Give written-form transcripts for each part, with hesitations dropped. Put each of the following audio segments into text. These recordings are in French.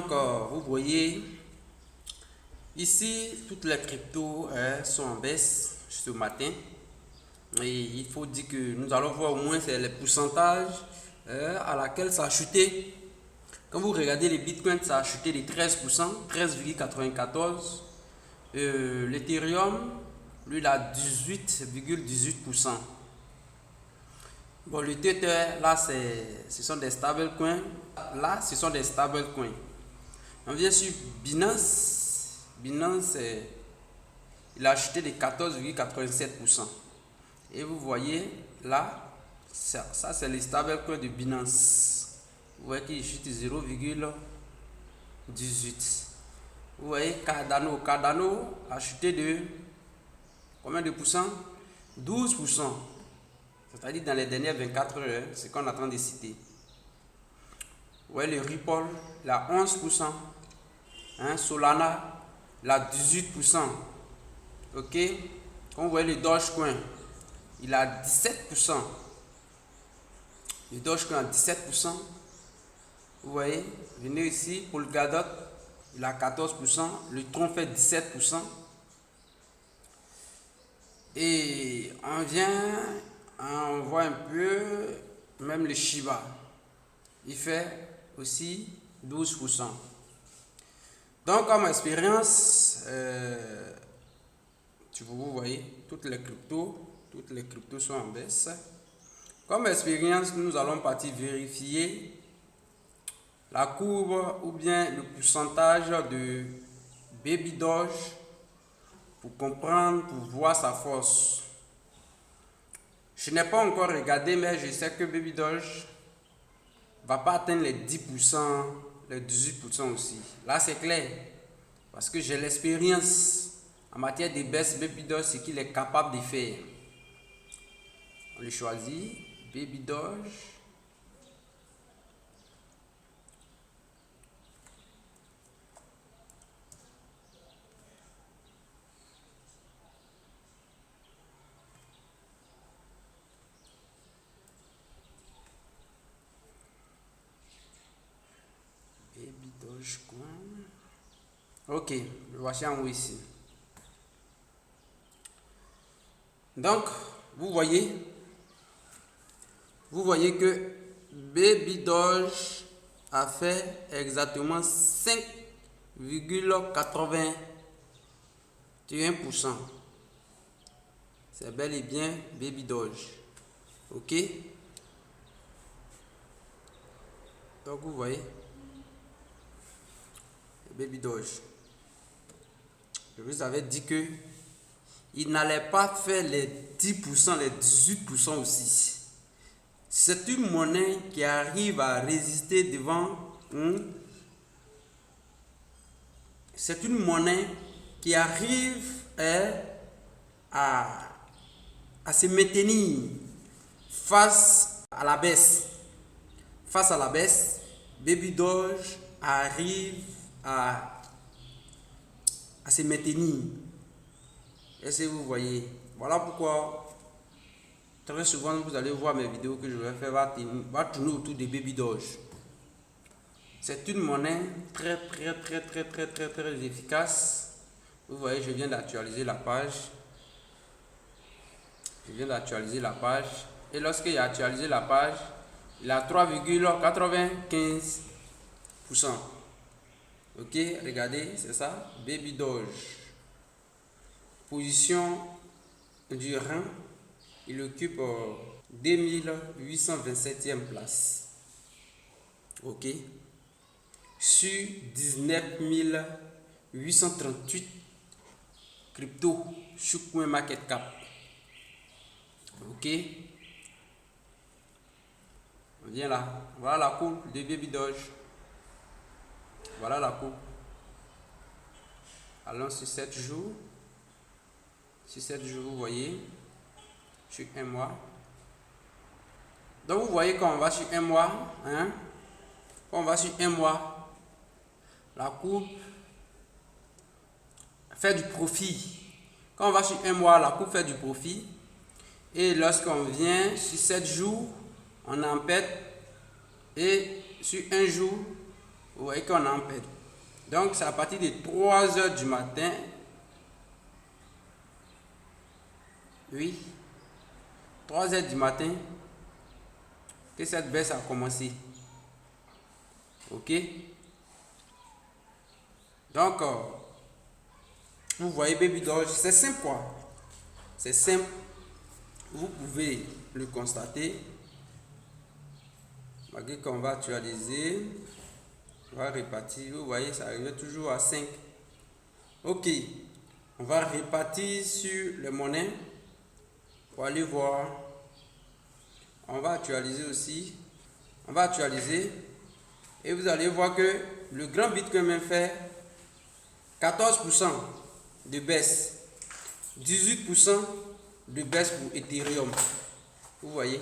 vous voyez ici, toutes les cryptos sont en baisse ce matin. Et il faut dire que nous allons voir au moins les pourcentages à laquelle ça a chuté. Quand vous regardez les bitcoins, ça a chuté de 13%, 13,94%. L'Ethereum, lui, il a 18,18%. Bon, le Tether, là, ce sont des stablecoins. Là, ce sont des stablecoins. On vient sur Binance. Binance, il a acheté de 14,87%. Et vous voyez, là, ça c'est les stablecoins de Binance. Vous voyez qu'il chute 0,18. Vous voyez Cardano. Cardano a chuté de combien de pourcents? 12%. C'est-à-dire dans les dernières 24 heures, c'est ce qu'on est en train de citer. Vous voyez le Ripple, il a 11%. Solana, il a 18%. Ok? Quand vous voyez le Dogecoin, il a 17%. Le Dogecoin a 17%. Vous voyez, venez ici, pour le Polkadot, il a 14%. Le Tron fait 17%. Et on voit un peu, même le Shiba, il fait aussi 12%. Donc, comme expérience, vous voyez, toutes les cryptos sont en baisse. Comme expérience, nous allons partir vérifier la courbe ou bien le pourcentage de Baby Doge pour comprendre, pour voir sa force. Je n'ai pas encore regardé, mais je sais que Baby Doge va pas atteindre les 10%, les 18% aussi. Là, c'est clair. Parce que j'ai l'expérience en matière de baisse Baby Doge, ce qu'il est capable de faire. On le choisit. Baby Doge. Baby Dogecoin. Ok, le voici en haut ici. Donc, vous voyez que Baby Doge a fait exactement 5,81%. C'est bel et bien Baby Doge. Ok? Donc, vous voyez Baby Doge. Je vous avais dit que il n'allait pas faire les 10%, les 18% aussi. C'est une monnaie qui arrive à résister devant. C'est une monnaie qui arrive à se maintenir face à la baisse. Face à la baisse, Baby Doge arrive à se maintenir. Est-ce que vous voyez? Voilà pourquoi très souvent vous allez voir mes vidéos que je vais faire va tourner autour de Baby Doge. C'est une monnaie très efficace. Vous voyez, je viens d'actualiser la page. Et lorsqu'il a actualisé la page, il a 3,95%. Ok, regardez, c'est ça, Baby Doge. Position du rang, il occupe 2827e place. Ok, sur 19 838 crypto sur CoinMarketCap. Ok, on vient là, voilà la courbe de Baby Doge. Voilà la courbe. Allons sur 7 jours. Sur 7 jours, vous voyez, sur un mois. Donc, vous voyez quand on va sur un mois, quand on va sur un mois, la courbe fait du profit. Quand on va sur un mois, la courbe fait du profit. Et lorsqu'on vient sur 7 jours, on en perd. Et sur un jour, vous voyez qu'on en perd. Donc, c'est à partir de 3 heures du matin. Oui. 3 heures du matin que cette baisse a commencé. Ok. Donc, vous voyez Baby Doge, c'est simple quoi. C'est simple. Vous pouvez le constater. Malgré qu'on va actualiser, on va répartir. Vous voyez, ça arrive toujours à 5. Ok. On va répartir sur les monnaies pour aller voir. On va actualiser aussi. On va actualiser. Et vous allez voir que le grand Bitcoin fait 14% de baisse. 18% de baisse pour Ethereum. Vous voyez.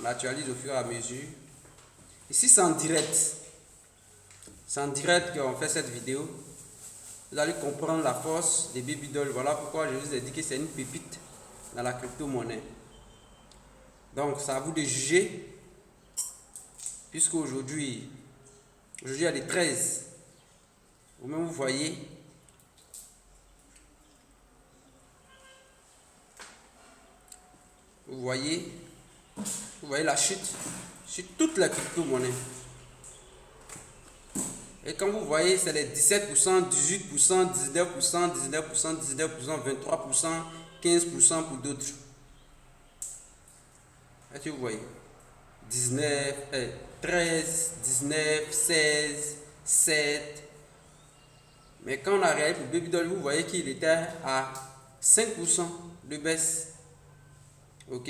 On actualise au fur et à mesure. Ici, c'est en direct. C'est en direct qu'on fait cette vidéo. Vous allez comprendre la force des Baby Doll. Voilà pourquoi je vous ai dit que c'est une pépite dans la crypto-monnaie. Donc, c'est à vous de juger. Puisqu'aujourd'hui, il y a les 13. Vous-même, vous voyez. Vous voyez la chute sur toute la crypto-monnaie. Et quand vous voyez, c'est les 17%, 18%, 19%, 19%, 19%, 23%, 15% pour d'autres. Est-ce que vous voyez 19, 13, 19, 16, 7. Mais quand on a regardé pour Baby Doll, vous voyez qu'il était à 5% de baisse. Ok.